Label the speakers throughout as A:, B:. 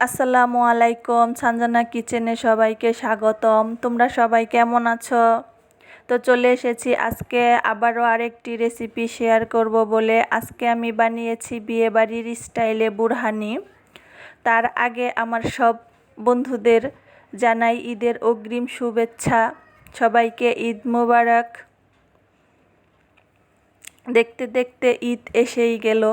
A: আসসালামু আলাইকুম। সানজানা কিচেনে সবাইকে স্বাগতম। তোমরা সবাই কেমন আছো? তো চলে এসেছি আজকে আবারও আরেকটি রেসিপি শেয়ার করব বলে। আজকে আমি বানিয়েছি বিয়েবাড়ির স্টাইলে বুরহানি। তার আগে আমার সব বন্ধুদের জানাই ঈদের অগ্রিম শুভেচ্ছা। সবাইকে ঈদ মোবারক। দেখতে দেখতে ঈদ এসেই গেল,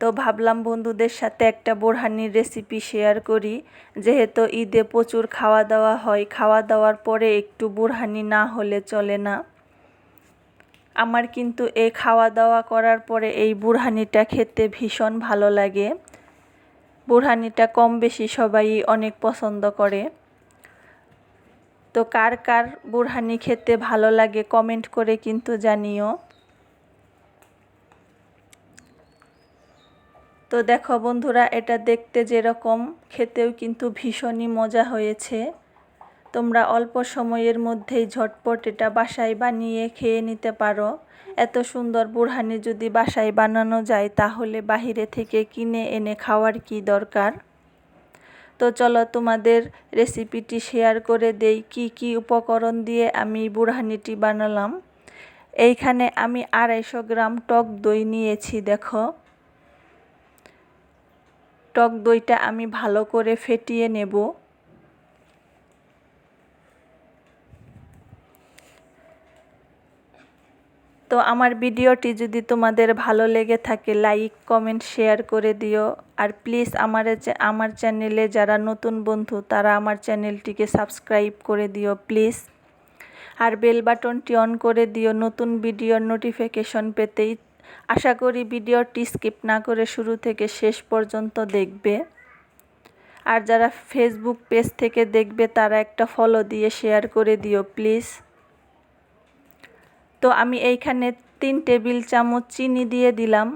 A: তো ভাবলাম বন্ধুদের সাথে একটা বুরহানির রেসিপি শেয়ার করি। যেহেতু ঈদে প্রচুর খাওয়া দাওয়া হয়, খাওয়া দাওয়ার পরে একটু বুরহানি না হলে চলে না। আমার কিন্তু এই খাওয়া দাওয়া করার পরে এই বুরহানিটা খেতে ভীষণ ভালো লাগে। বুরহানিটা কম বেশি সবাই অনেক পছন্দ করে। তো কার কার বুরহানি খেতে ভালো লাগে কমেন্ট করে কিন্তু জানিও। তো দেখো বন্ধুরা, এটা দেখতে যেরকম, খেতেও কিন্তু ভীষণই মজা হয়েছে। তোমরা অল্প সময়ের মধ্যেই ঝটপট এটা বাসায় বানিয়ে খেয়ে নিতে পারো। এত সুন্দর বুরহানি যদি বাসায় বানানো যায় তাহলে বাহিরে থেকে কিনে এনে খাওয়ার কি দরকার। তো চলো তোমাদের রেসিপিটি শেয়ার করে দেই কি কি উপকরণ দিয়ে আমি বুরহানিটি বানালাম। এইখানে আমি 250 গ্রাম টক দই নিয়েছি। দেখো, টক দইটা আমি ভালো করে ফেটিয়ে নেব। তো আমার ভিডিওটি যদি তোমাদের ভালো লেগে থাকে লাইক কমেন্ট শেয়ার করে দিও। আর প্লিজ আমার চ্যানেলে যারা নতুন বন্ধু তারা আমার চ্যানেলটিকে সাবস্ক্রাইব করে দিও প্লিজ। আর বেল বাটনটি অন করে দিও নতুন ভিডিওর নোটিফিকেশন পেতেই। আশা করি ভিডিওটি স্কিপ না করে শুরু থেকে শেষ পর্যন্ত দেখবে। আর যারা ফেসবুক পেজ থেকে দেখবে তারা একটা ফলো দিয়ে শেয়ার করে দিও প্লিজ। তো আমি এইখানে 3 টেবিল চামচ চিনি দিয়ে দিলাম।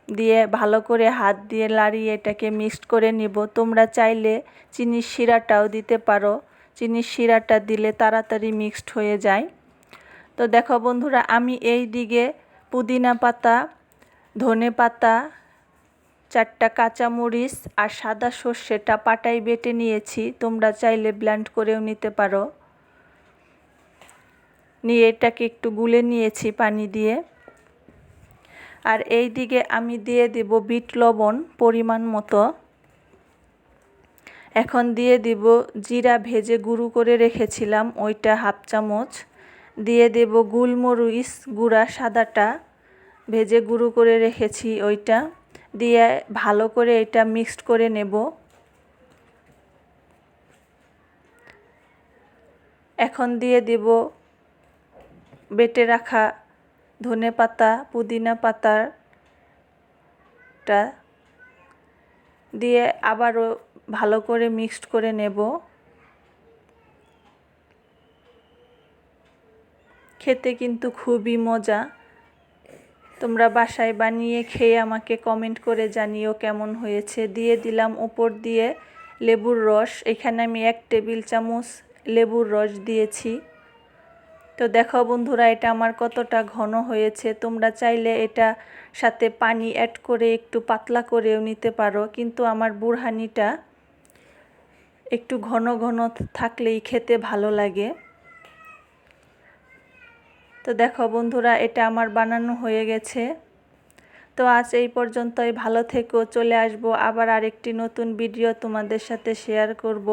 A: দিয়ে ভালো করে হাত দিয়ে লাড়িয়ে এটাকে মিক্সড করে নিব। তোমরা চাইলে চিনির শিরাটাও দিতে পারো। চিনির শিরাটা দিলে তাড়াতাড়ি মিক্সড হয়ে যায়। তো দেখো বন্ধুরা, আমি এই দিকে পুদিনা পাতা, ধনে পাতা, 4টা কাঁচামরিচ আর সাদা সর্ষেটা পাটায় বেটে নিয়েছি। তোমরা চাইলে ব্লেন্ড করেও নিতে পারো। নিয়ে এটাকে একটু গুলে নিয়েছি পানি দিয়ে। আর এই দিকে আমি দিয়ে দেব বিট লবণ পরিমাণ মতো। এখন দিয়ে দিব জিরা ভেজে গুঁড়ো করে রেখেছিলাম ওইটা 1/2 চামচ। দিয়ে দেব গোলমরিচ গুঁড়া সাদাটা ভেজে গুঁড়ো করে রেখেছি ওইটা। দিয়ে ভালো করে এটা মিক্সড করে নেব। এখন দিয়ে দেব বেটে রাখা ধনে পাতা পুদিনা পাতাটা দিয়ে আবারও ভালো করে মিক্সড করে নেব। খেতে কিন্তু খুবই মজা। তোমরা বাসায় বানিয়ে খেয়ে আমাকে কমেন্ট করে জানিও কেমন হয়েছে। দিয়ে দিলাম উপর দিয়ে লেবুর রস। এখানে আমি 1 টেবিল চামচ লেবুর রস দিয়েছি। তো দেখো বন্ধুরা, এটা আমার কতটা ঘন হয়েছে। তোমরা চাইলে এটা সাথে পানি অ্যাড করে একটু পাতলা করেও নিতে পারো, কিন্তু আমার বুরহানিটা একটু ঘন ঘন থাকলেই খেতে ভালো লাগে। তো দেখো বন্ধুরা, এটা আমার বানানো হয়ে গেছে। তো আজ এই পর্যন্তই। ভালো থেকো। চলে আসবো আবার আরেকটি নতুন ভিডিও তোমাদের সাথে শেয়ার করব।